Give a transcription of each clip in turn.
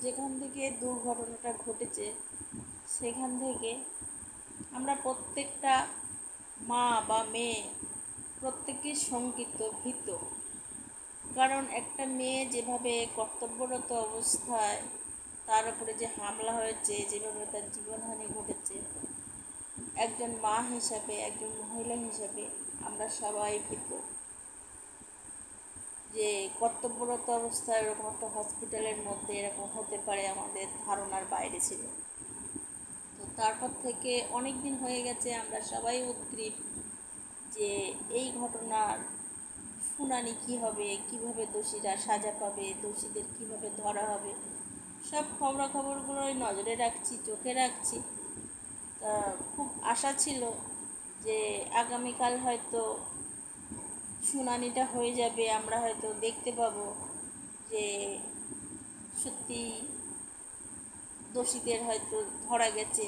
যেখান থেকে দুর্ঘটনাটা ঘটেছে সেখান থেকে আমরা প্রত্যেকটা মা বা মেয়ে প্রত্যেকেই শঙ্কিত ভীত। কারণ একটা মেয়ে যেভাবে কর্তব্যরত অবস্থায় তার উপরে যে হামলা হয়েছে, যেভাবে তার জীবনহানি ঘটেছে, একজন মা হিসাবে, একজন মহিলা হিসাবে আমরা সবাই ভীত যে কর্তব্যরত অবস্থায় এরকম একটা হসপিটালের মধ্যে এরকম হতে পারে আমাদের ধারণার বাইরে ছিল। তো তারপর থেকে অনেক দিন হয়ে গেছে আমরা সবাই উদ্গ্রীব যে এই ঘটনার শুনানি কী হবে, কীভাবে দোষীরা সাজা পাবে, দোষীদের কীভাবে ধরা হবে, সব খবরাখবরগুলোই নজরে রাখছি, চোখে রাখছি। তা খুব আশা ছিল যে আগামীকাল হয়তো শুনানিটা হয়ে যাবে, আমরা হয়তো দেখতে পাবো যে সত্যি দোষীদের হয়তো ধরা গেছে,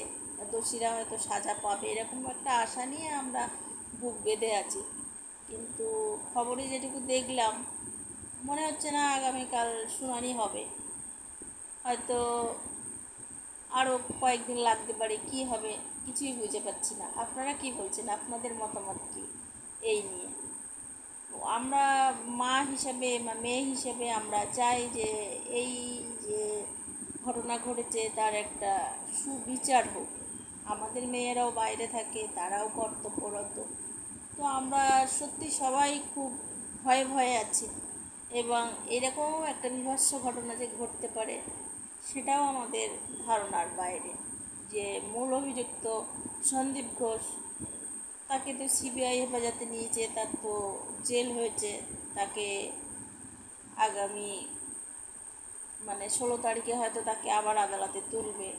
দোষীরা হয়তো সাজা পাবে, এরকম একটা আশা নিয়ে আমরা বুক বেঁধে আছি। কিন্তু খবরে যেটুকু দেখলাম মনে হচ্ছে না আগামীকাল শুনানি হবে, হয়তো আরও কয়েকদিন লাগতে পারে। কি হবে কিছুই বুঝে পাচ্ছি না। আপনারা কি বলছেন, আপনাদের মতামত কি এই নিয়ে? আমরা মা হিসাবে বা মেয়ে হিসেবে আমরা চাই যে এই যে ঘটনা ঘটেছে তার একটা সুবিচার হোক। আমাদের মেয়েরাও বাইরে থাকে, তারাও কর্তব্যরত। তো আমরা সত্যি সবাই খুব ভয়ে ভয়ে আছি, এবং এরকম একটা বিভৎস ঘটনা যে ঘটতে পারে সেটাও আমাদের ধারণার বাইরে। যে মূল অভিযুক্ত সন্দীপ ঘোষ, তাকে তো সিবিআই হেফাজতে নিয়েছে, তার তো জেল হয়েছে, তাকে আগামী 16 তারিখে হয়তো তাকে আবার আদালতে তুলবে।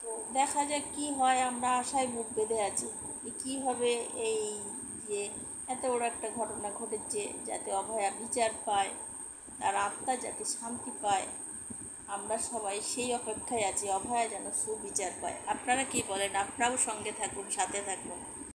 তো দেখা যাক কী হয়, আমরা আশায় বুক বেঁধে আছি কীভাবে এই যে এত বড় একটা ঘটনা ঘটেছে যাতে অভয়া বিচার পায়, তার আত্মা যাতে শান্তি পায়, আমরা সবাই সেই অপেক্ষায় আছি অভয়া যেন সুবিচার পায়। আপনারা কি বলেন? আপনারাও সঙ্গে থাকুন, সাথে থাকুন।